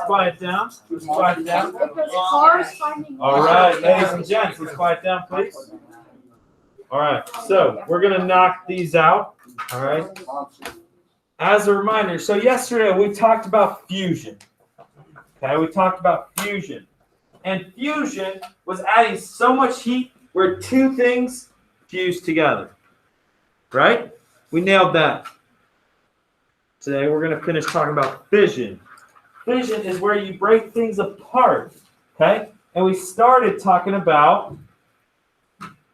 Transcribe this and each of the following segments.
Quiet down. Let's quiet down. All All right, ladies and gents, let's quiet down, please. All right, so we're gonna knock these out. All right. As a reminder, so yesterday we talked about fusion. Okay, we talked about fusion, and fusion was adding so much heat where two things fused together. Right? We nailed that. Today we're gonna finish talking about fission. Fission is where you break things apart, okay? And we started talking about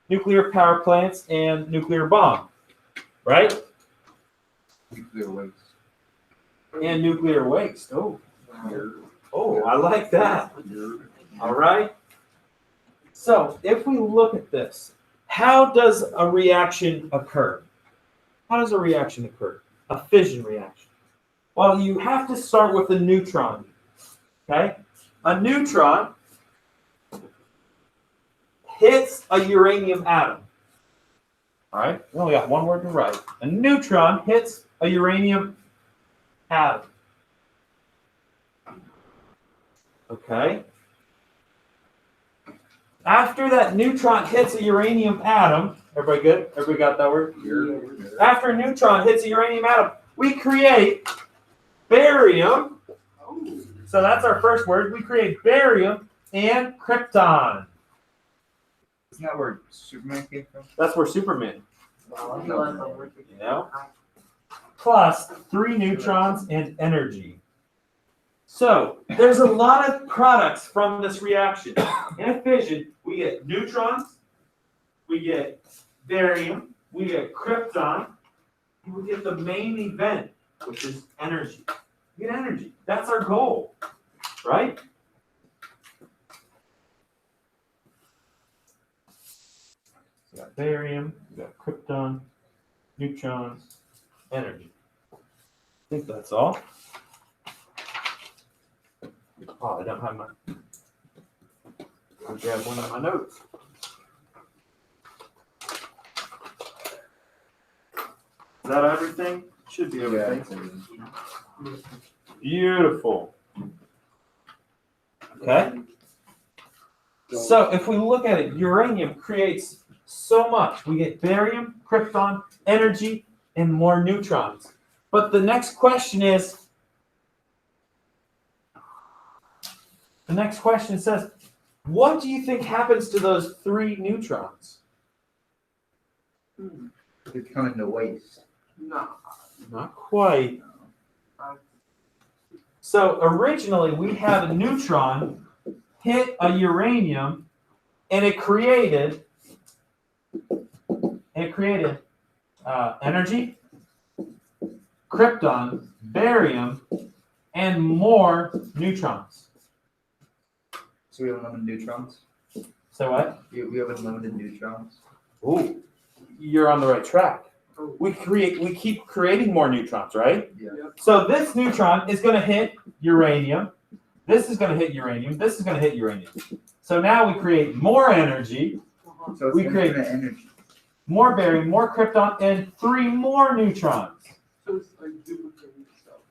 nuclear power plants and nuclear bomb, right? Nuclear waste. And nuclear waste. Oh, I like that. All right. So if we look at this, how does a reaction occur? How does a reaction occur? A fission reaction. Well, you have to start with a neutron, okay? A neutron hits a uranium atom. All right, we only got one word to write. A neutron hits a uranium atom. Okay? After that neutron hits a uranium atom, everybody good? Everybody got that word? After a neutron hits a uranium atom, we create barium. So that's our first word. We create barium and krypton. Isn't that where Superman came from? That's where Superman, you know? Plus 3 neutrons and energy. So there's a lot of products from this reaction. In a fission, we get neutrons, we get barium, we get krypton, and we get the main event, which is energy. We get energy. That's our goal, right? We got barium, we got krypton, neutrons, energy. I think that's all. Oh, I don't have my. I'll grab one of my notes. Is that everything? Should be everything. Yeah. Beautiful. Okay. So if we look at it, uranium creates so much. We get barium, krypton, energy, and more neutrons. But the next question is, says, what do you think happens to those 3 neutrons? They come into waste. No. Not quite. So originally we had a neutron hit a uranium, and it created energy, krypton, barium, and more neutrons. So we have unlimited neutrons? So what? We have unlimited neutrons? Ooh, you're on the right track. We keep creating more neutrons, right? Yeah. So this neutron is going to hit uranium. This is going to hit uranium. This is going to hit uranium. So now we create more energy. So it's We create energy. more barium, more krypton, and 3 more neutrons. So it's like duplicating itself.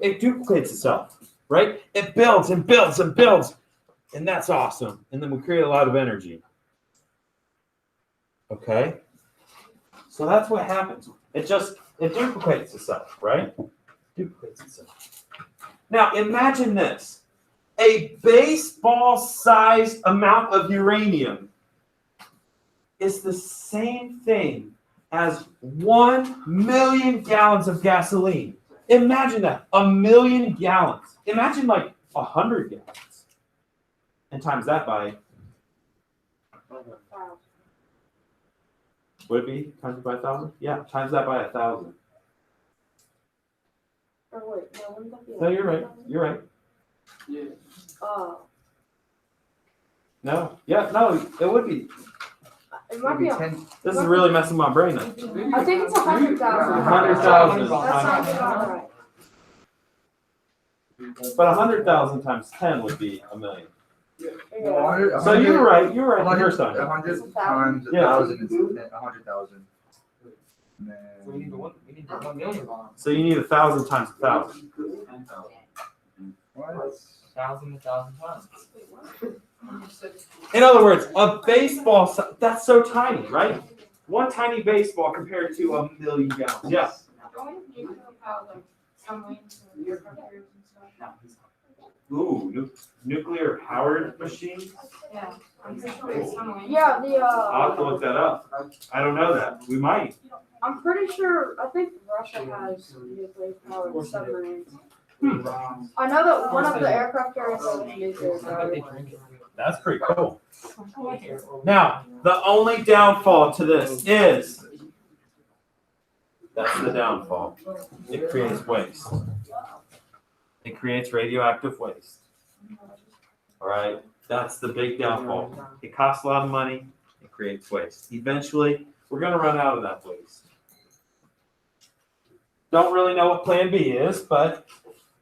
It duplicates itself, right? It builds and builds and builds, and that's awesome. And then we create a lot of energy. Okay? So that's what happens. It duplicates itself, right? Duplicates itself. Now imagine this. A baseball-sized amount of uranium is the same thing as 1 million gallons of gasoline. Imagine that, 1 million gallons. Imagine like 100 gallons. And times that by, would it be times by 1,000? Yeah, times that by 1,000. No, you're right. You're right. Yeah. No, yeah, no, it would be. It might be. This is really messing my brain up. I think it's 100,000. 100,000. That sounds about right. But 100,000 times 10 would be 1 million. Yeah. So you were right. You were right the first time. 100 times Yeah. 1,000 is 100,000. We need the 1 million bomb. So you need 1,000 times 1,000. 1,000 tons. In other words, a baseball, that's so tiny, right? One tiny baseball compared to 1,000,000 gallons. Yeah. Don't you know how like submarines and aircraft carriers and stuff? Ooh, nuclear powered machines? Yeah, I'm pretty sure it's submarines. Yeah, I'll have to look that up. I don't know that. We might. I'm pretty sure, I think Russia has nuclear powered submarines. I know that one of the aircraft carriers has nuclear powered. That's pretty cool. Now, the only downfall to this is, that's the downfall. It creates waste. It creates radioactive waste. All right, that's the big downfall. It costs a lot of money. It creates waste. Eventually, we're going to run out of that waste. Don't really know what Plan B is, but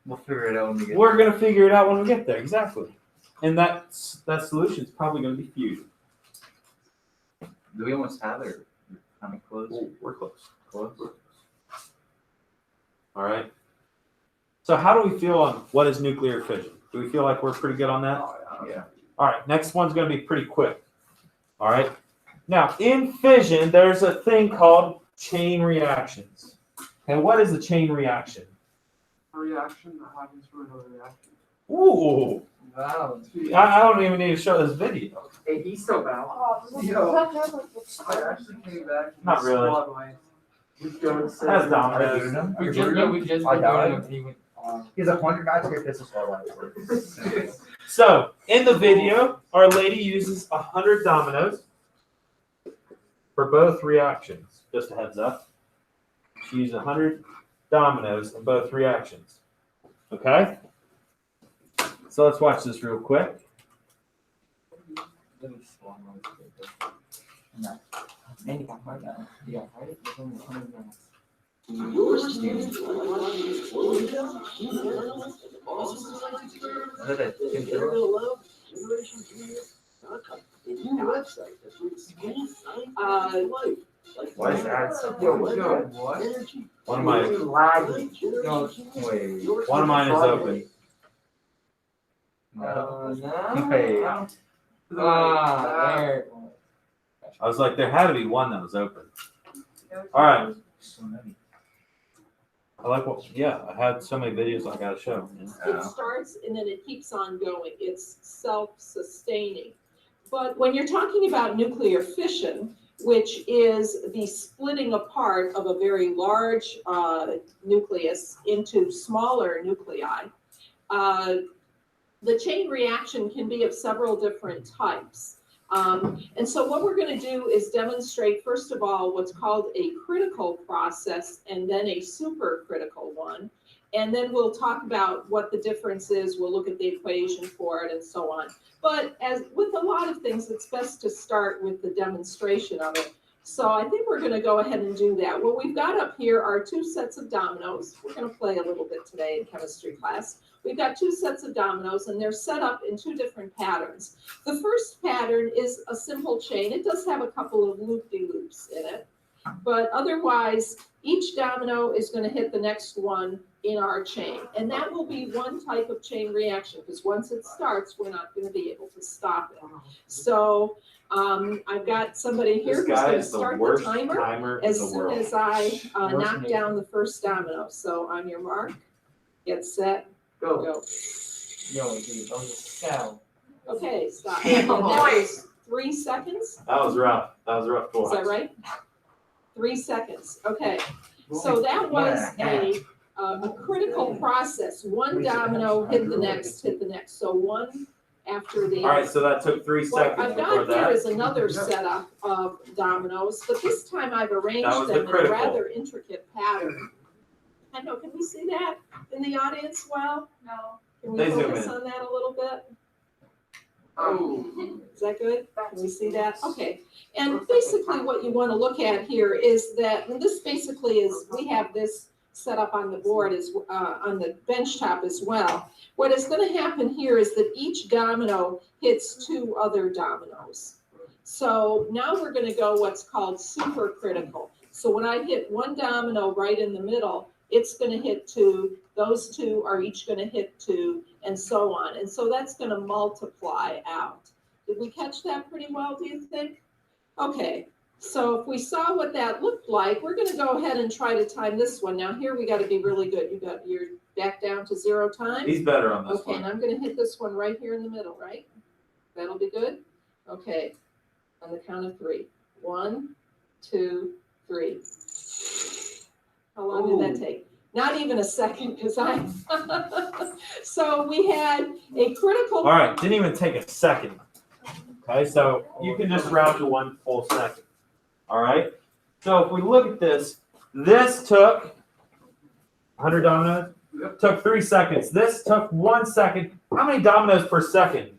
We'll figure it out when we get we're going to figure it out when we get there. Exactly. And that solution is probably going to be fusion. Do we almost have it? Or kind of close? Ooh, we're close. Close. All right. So how do we feel on what is nuclear fission? Do we feel like we're pretty good on that? Yeah. All right. Next one's going to be pretty quick. All right. Now, in fission, there's a thing called chain reactions. And what is a chain reaction? A reaction that happens from another reaction. Ooh. Wow. I don't even need to show this video. Hey, he's so bad. I actually came back. Not really. That's dominant. We just been doing it. He's 100 guys here. This is what So, in the video, our lady uses 100 dominoes for both reactions. Just a heads up. She used 100 dominoes in both reactions. Okay? So let's watch this real quick. Why is that One of mine, one of mine is open. Hey. There. I was like, there had to be one that was open. All right. So many. I like what, yeah, I had so many videos I got to show. It starts and then it keeps on going. It's self-sustaining. But when you're talking about nuclear fission, which is the splitting apart of a very large nucleus into smaller nuclei, the chain reaction can be of several different types. And so what we're going to do is demonstrate, first of all, what's called a critical process and then a supercritical one. And then we'll talk about what the difference is. We'll look at the equation for it and so on. But as with a lot of things, it's best to start with the demonstration of it. So I think we're going to go ahead and do that. What we've got up here are two sets of dominoes. We're going to play a little bit today in chemistry class. We've got two sets of dominoes, and they're set up in two different patterns. The first pattern is a simple chain. It does have a couple of loop-de-loops in it, but otherwise, each domino is going to hit the next one in our chain. And that will be one type of chain reaction, because once it starts, we're not going to be able to stop it. So I've got somebody here who's going to start the timer as soon as I knock down the first domino. So on your mark, get set, go. Yo, dude, that was a cell. Okay, stop. And that was 3 seconds. That was rough. That was rough. Is that right? 3 seconds. Okay. So that was a critical process. One domino hit the next, hit the next. So one after the All right, so that took 3 What seconds I've before got here that. is another setup of dominoes, but this time I've That arranged was the them in a critical. rather intricate pattern. I know, can we see that in the audience well? No. Can we They zoom focus in. on that a little bit? Oh. Is that good? Can we see that? Okay. And basically what you want to look at here is that, and this basically is, we have this set up on the board as on the bench top as well. What is going to happen here is that each domino hits two other dominoes. So now we're going to go what's called supercritical. So when I hit one domino right in the middle, it's going to hit two. Those two are each going to hit two. and so on. And so that's going to multiply out. Did we catch that pretty well, do you think? Okay, so if we saw what that looked like, we're going to go ahead and try to time this one. Now here we got to be really good. You're back down to 0 time. He's better on this Okay, and I'm going to hit this one right here in the middle, right? That'll be good? Okay, on the count of 3. 1, 2, 3. How long did that take? Not even a second, because I. So we had a critical. All right, didn't even take a second. Okay, so you can just round to 1 full second. All right, so if we look at this, this took 100 dominoes, took 3 seconds. This took 1 second. How many dominoes per second?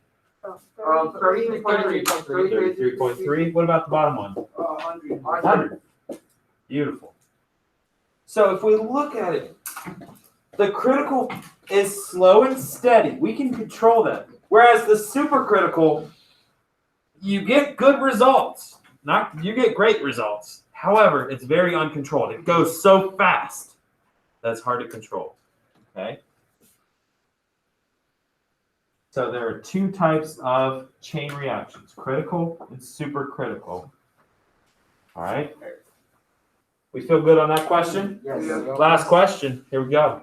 33.3. What about the bottom one? 100. Beautiful. So if we look at it, the critical is slow and steady. We can control that. Whereas the supercritical, you get good results. You get great results. However, it's very uncontrolled. It goes so fast that it's hard to control. Okay? So there are 2 types of chain reactions, critical and supercritical. All right? We feel good on that question? Yes. Last question. Here we go.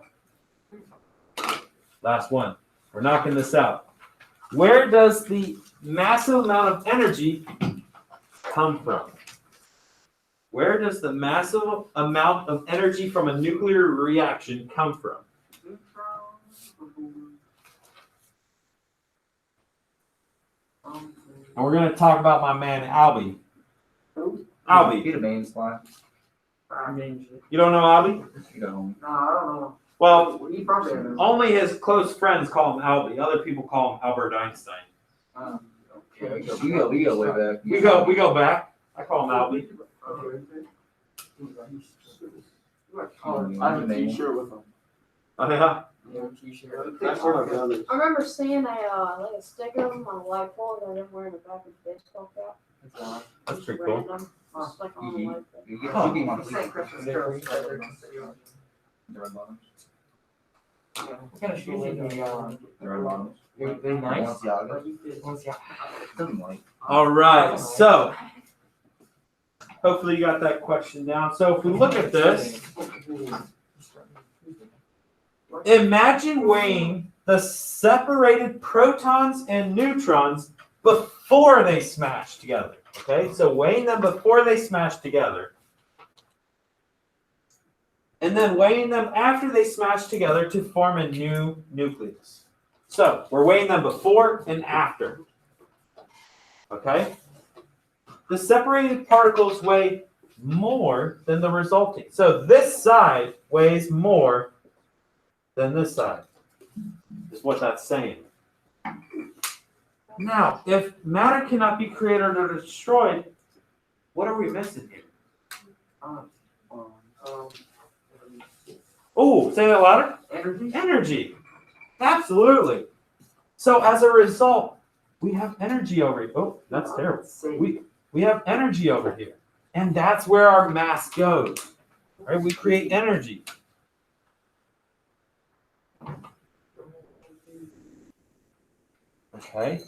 Last one. We're knocking this out. Where does the massive amount of energy come from? Where does the massive amount of energy from a nuclear reaction come from? And we're going to talk about my man, Albie. Albie. Get a main spot. You don't know Albie? You know. No, I don't know. Well, He probably knows. only his close friends call him Albie. Other people call him Albert Einstein. Yeah, we go way back. We go back. I call him Albie. I have a t-shirt with him. Oh, yeah? I remember seeing a sticker of him on a light pole that I didn't wear in the back of the baseball cap. That's Just pretty cool. random, just like on the light pole. You get Huh. cooking on St. Christmas Carols. the red bottoms. What kind of shoes are you The red bottoms. They nice? Balenciaga. Something like. All right. So, hopefully you got that question down. So, if we look at this, imagine weighing the separated protons and neutrons before they smash together. Okay, so weighing them before they smash together. And then weighing them after they smash together to form a new nucleus. So we're weighing them before and after. Okay? The separated particles weigh more than the resulting. So this side weighs more than this side, is what that's saying. Now, if matter cannot be created or destroyed, what are we missing here? Oh, say that louder. Energy? Energy. Absolutely. So as a result, we have energy over here. Oh, that's terrible. We have energy over here. And that's where our mass goes. Right? We create energy. Okay.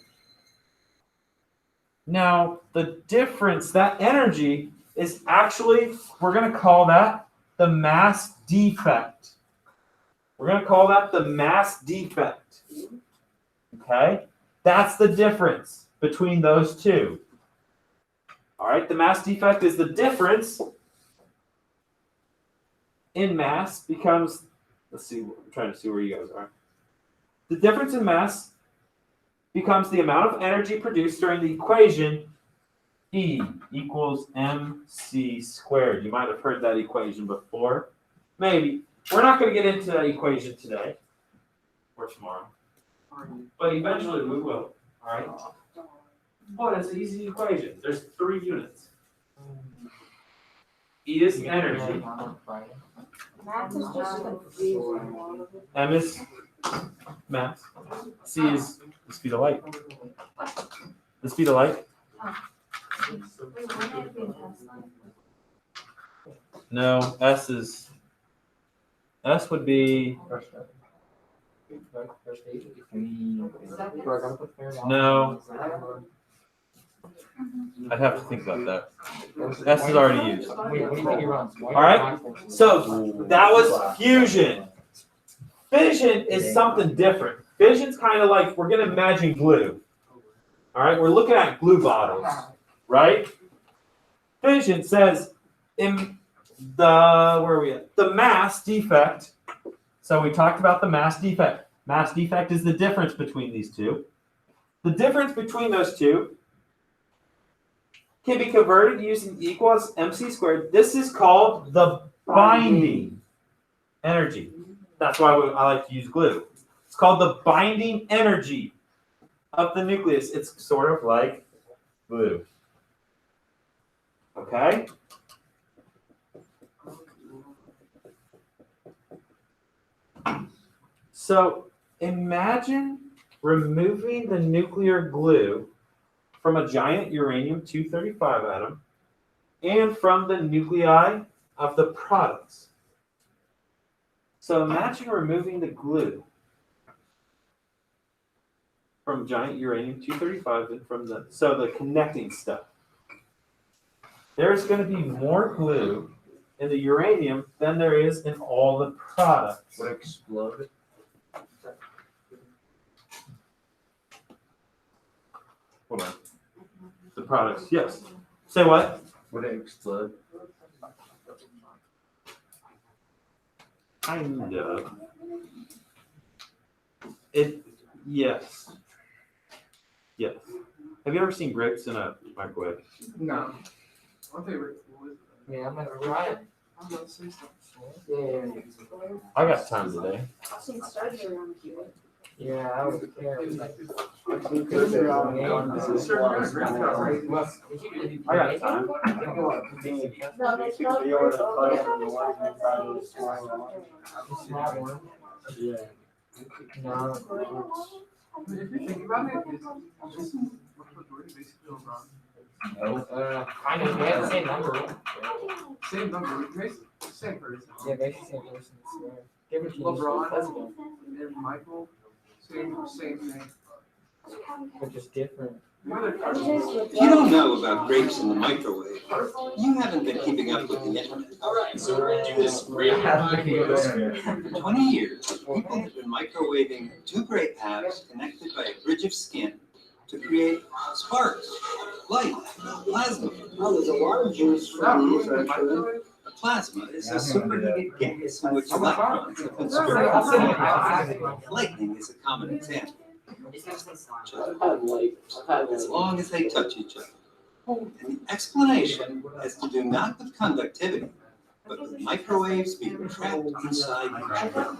Now, the difference, that energy is actually, we're going to call that the mass defect. We're going to call that the mass defect. Okay? That's the difference between those two. All right, the mass defect is the difference in mass becomes, let's see, I'm trying to see where you guys are. The difference in mass becomes the amount of energy produced during the equation E equals mc squared. You might have heard that equation before. Maybe. We're not going to get into that equation today or tomorrow. But eventually we will. All right? Oh, that's an easy equation. There's 3 units. E is energy. Math is just confusing a lot of it. M is mass. C is the speed of light. The speed of light? No, S would be Do I gotta put fair now? No. I'd have to think about that. S is already used. Wait, what do you think it runs? All right. So that was fusion. Fission is something different. Fission's kind of like, we're going to imagine glue. All right, we're looking at glue bottles, right? Fission says in the, where are we at? The mass defect. So we talked about the mass defect. Mass defect is the difference between these two. The difference between those two can be converted using equals mc squared. This is called the binding energy. That's why I like to use glue. It's called the binding energy of the nucleus. It's sort of like glue. Okay? So imagine removing the nuclear glue from a giant uranium-235 atom and from the nuclei of the products. So imagine removing the glue from giant uranium-235 and from the connecting stuff. There's going to be more glue in the uranium than there is in all the products. Would it explode? Hold on. The products, yes. Say what? Would it explode? Kind of. Yes. Yes. Have you ever seen grapes in a microwave? No. My favorite was. Yeah, I'm gonna try it. I'm gonna say something. Yeah, I got time today. I've seen studies around here. yeah, I was there. I got time. No, they smell Small one. Yeah. No. If you think about it, it's just basically LeBron. Kind of, they have the same number. Same number, basically same person. Yeah, basically same person. So, different teams, LeBron. president, And Michael, same thing. but just different. If you don't know about grapes in the microwave, you haven't been keeping up with the internet. So we're doing this really For 20 years, people have been microwaving two grape halves connected by a bridge of skin to create sparks, light, plasma. Oh, there's a lot of juice from these actually. Plasma is a superheated gas in which electrons have been spread. Lightning is a common example. I've had like, As long as they touch each other. And the explanation has to do not with conductivity, but with microwaves being trapped inside each other.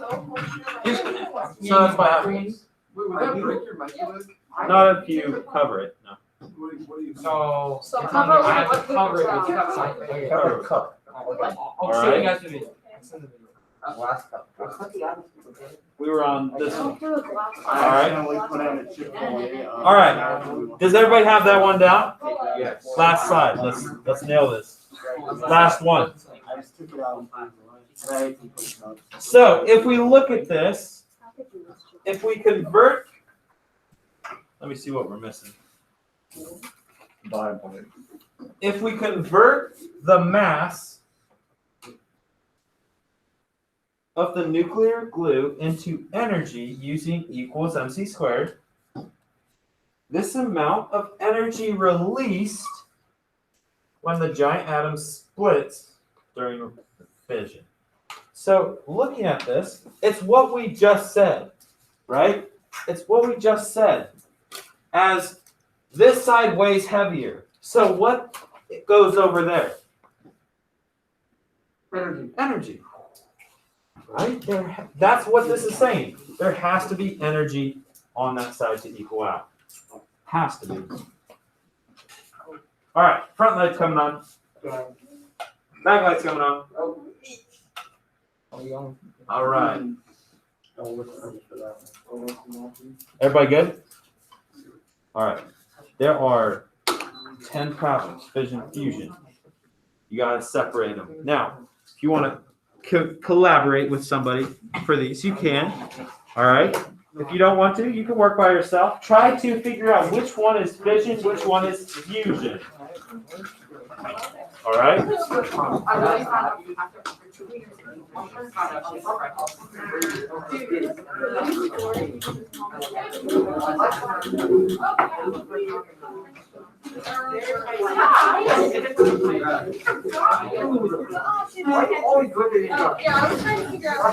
Here's what happens. So that's what happens. Wait, would that break your microwave? Not if you cover it, no. What do you? So, So it's cover on it I have with to cover it what with paper something. Okay. Cover a cup. I'll show you guys the video. I'll send the video. last cup. We were on this one. Don't do a glass. Alright. accidentally put in a Chick-fil-A, Alright. Does everybody have that one down? Yes. Last slide. Let's nail this. Last one. I just took it out. And I ate some push ups. So if we look at this, if we convert, let me see what we're missing. Bottom point. If we convert the mass of the nuclear glue into energy using equals mc squared, this amount of energy released when the giant atom splits during fission. So looking at this, it's what we just said, right? It's what we just said. As this side weighs heavier. So what goes over there? Energy. Energy. Right? That's what this is saying. There has to be energy on that side to equal out. Has to be. All right, front light's coming on. Back light's coming on. All right. Everybody good? All right. There are 10 problems, fission, fusion. You got to separate them. Now, if you want to collaborate with somebody for these, you can. All right. If you don't want to, you can work by yourself. Try to figure out which one is fission, which one is fusion. All right? Yeah, I was trying to figure out.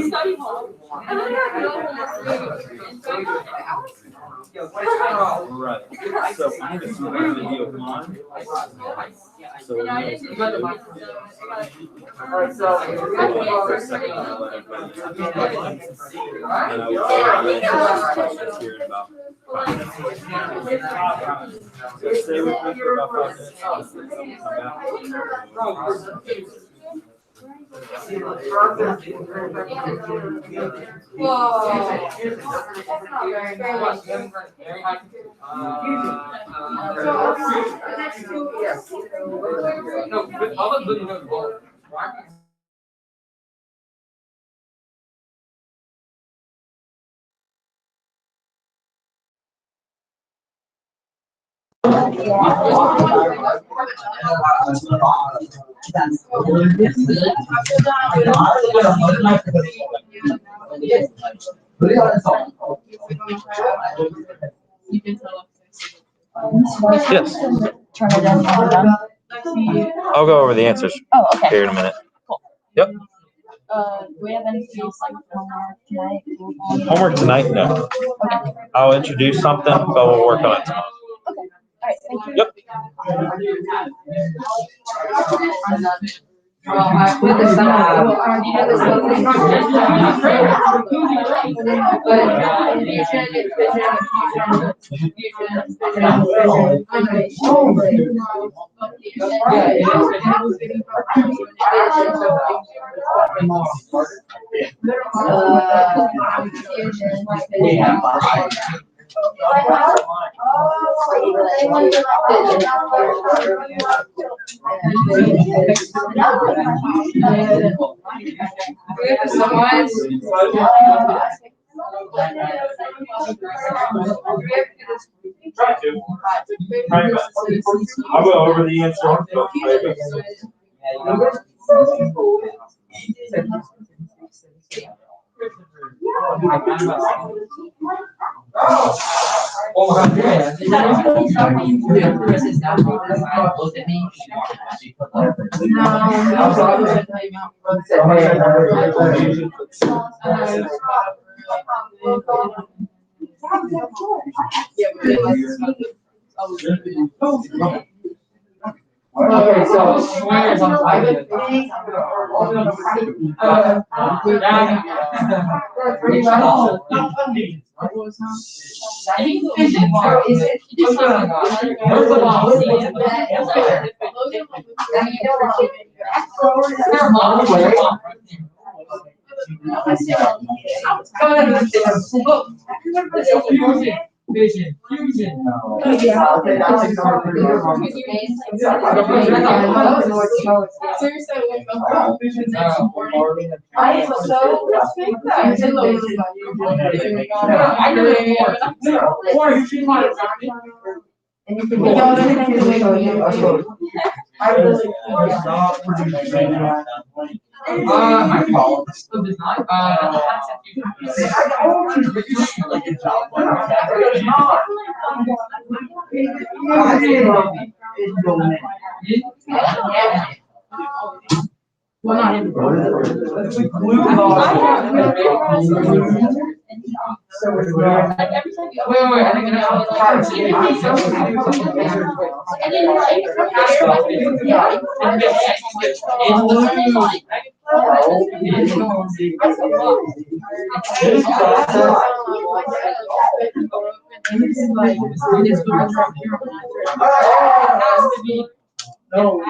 Study hall. Right. So I'm going to start a video of mine. So we're going to Alright, so. for a second, I'll let everybody and I will questions here in about 5 minutes. So stay with me for about 5 minutes. I'll come back. Yes. Turn it in on them. I'll go over the answers here in a minute. Yep. Do we have anything else like homework tonight? Homework tonight? No. I'll introduce something, but we'll work on it tomorrow. Okay. All right. Thank you. Yep. Try to. I'll go over the answer. Okay, so swingers on private. Pretty much. Vision, fusion. My fault. No.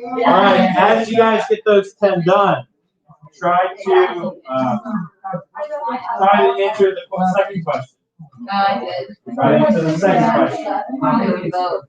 All right, as you guys get those 10 done, try to answer the second question. I did. Try to answer the second question.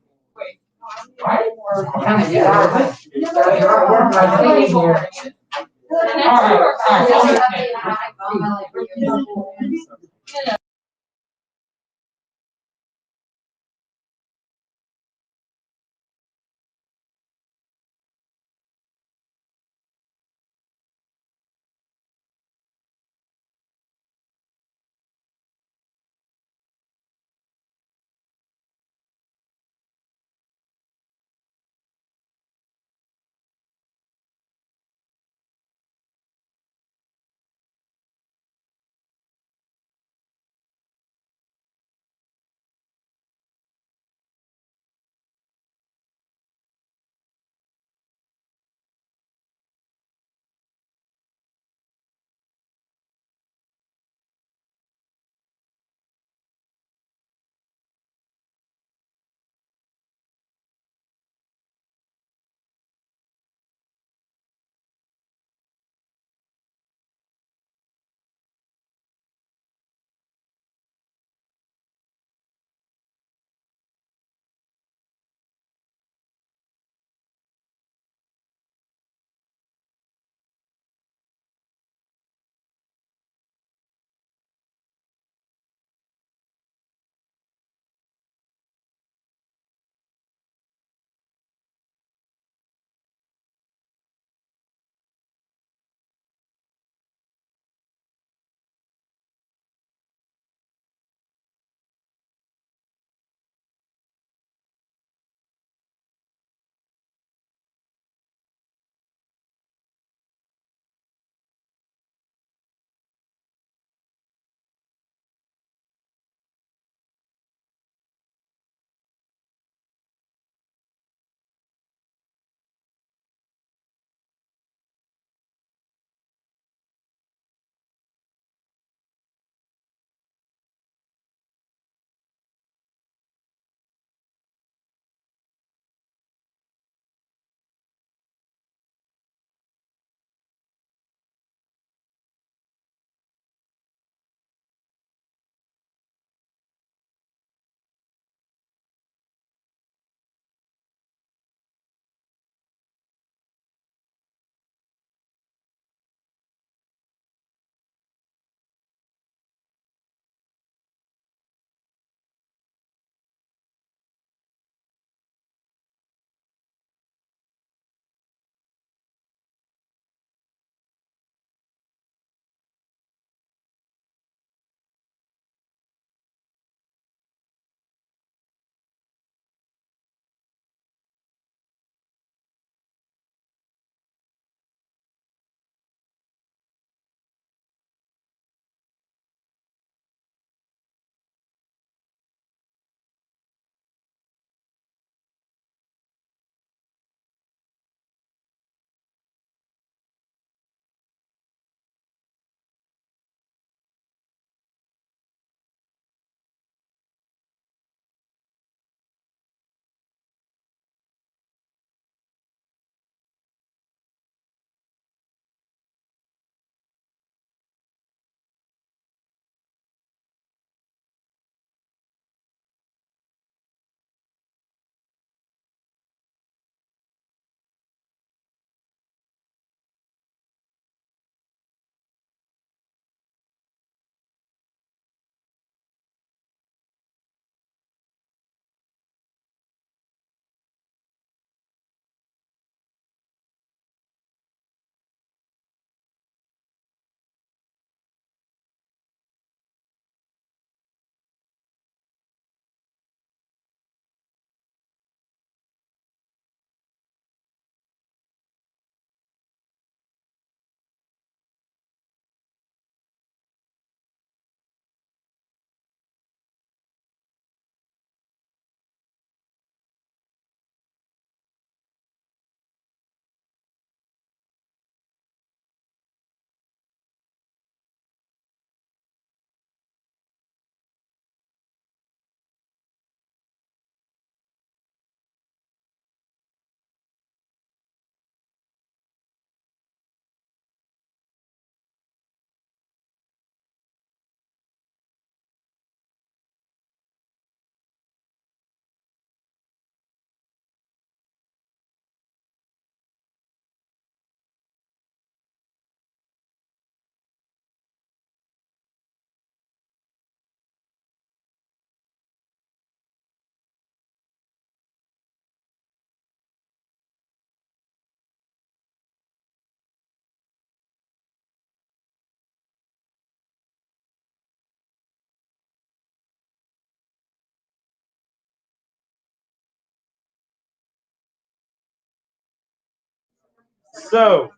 So,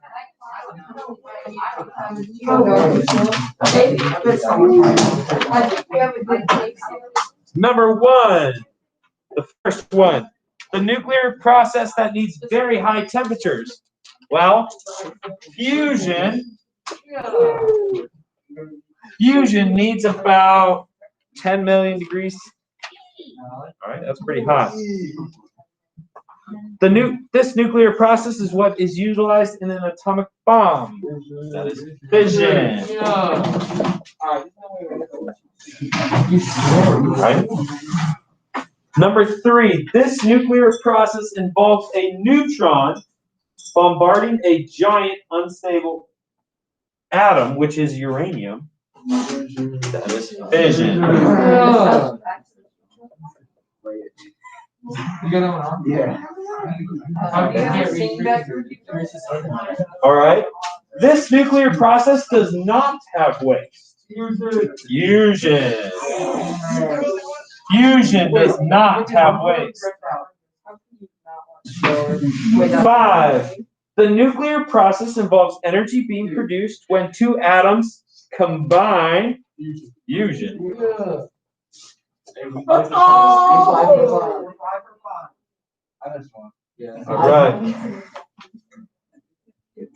number one, the first one, the nuclear process that needs very high temperatures. Well, fusion needs about 10 million degrees. All right, that's pretty hot. This nuclear process is what is utilized in an atomic bomb. That is fission. Right. Number three, this nuclear process involves a neutron bombarding a giant unstable atom, which is uranium. That is fission. You got that one on? Yeah. All right. This nuclear process does not have waste. Fusion. Fusion does not have waste. 5. The nuclear process involves energy being produced when two atoms combine. Fusion. All right.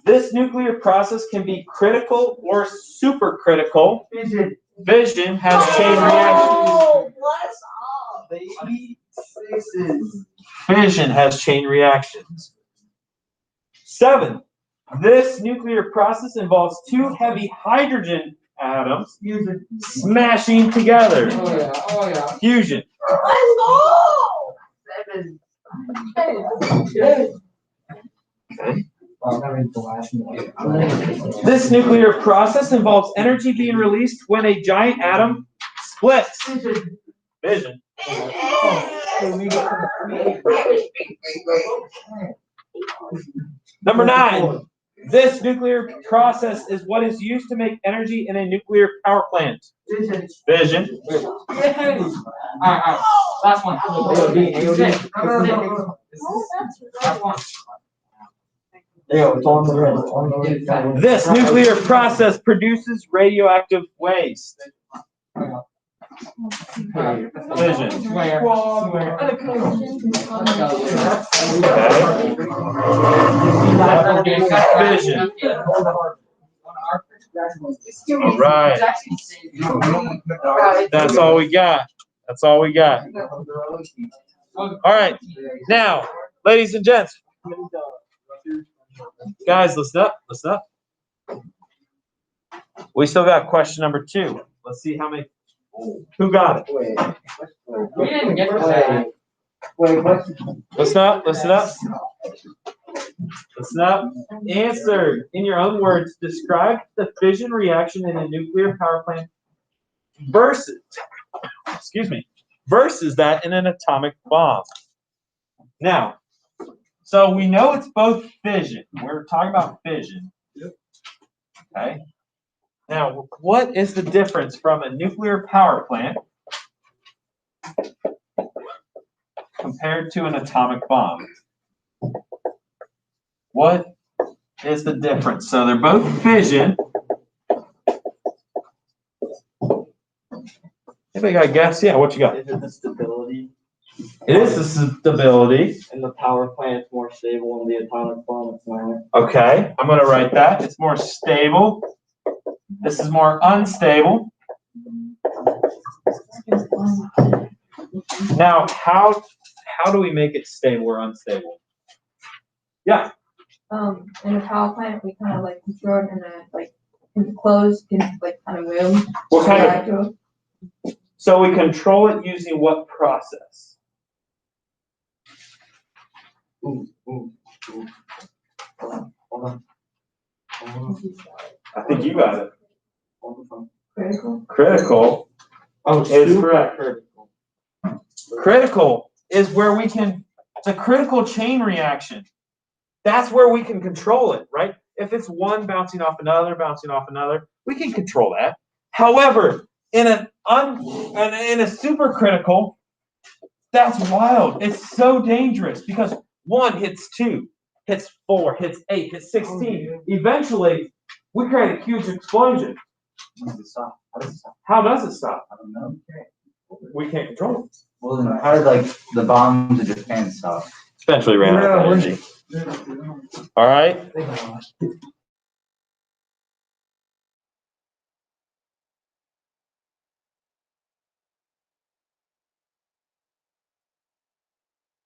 This nuclear process can be critical or supercritical. Fission has chain reactions. Fission has chain reactions. 7. This nuclear process involves two heavy hydrogen atoms smashing together. Oh yeah. Fusion. Okay. This nuclear process involves energy being released when a giant atom splits. Fission. Number 9. This nuclear process is what is used to make energy in a nuclear power plant. Fission. Alright. Last one. This nuclear process produces radioactive waste. Fission. Fission. All right. That's all we got. That's all we got. All right. Now, ladies and gents, guys, listen up. Listen up. We still got question number 2. Let's see how many. Who got it? We didn't get to that. Listen up. Listen up. Listen up. Answer in your own words. Describe the fission reaction in a nuclear power plant versus that in an atomic bomb. Now, so we know it's both fission. We're talking about fission. Okay. Now, what is the difference from a nuclear power plant compared to an atomic bomb? What is the difference? So they're both fission. Anybody got a guess? Yeah, what you got? Is it the stability? It is the stability. And the power plant's more stable and the atomic bomb it's not. Okay, I'm going to write that. It's more stable. This is more unstable. Now, how do we make it stable or unstable? Yeah. In a power plant, we kind of like control it in a like enclosed like kind of room. What kind of? So we control it using what process? Hold on. I think you got it. Critical. Critical. Oh, is correct. Critical is where we can. It's a critical chain reaction. That's where we can control it, right? If it's one bouncing off another, we can control that. However, in a supercritical, that's wild. It's so dangerous because one hits two. hits 4, hits 8, hits 16. Eventually, we create a huge explosion. When does it stop? How does it stop? How does it stop? I don't know. We can't control it. Well, then how did like the bombs in Japan stop? Eventually ran out of energy. All right.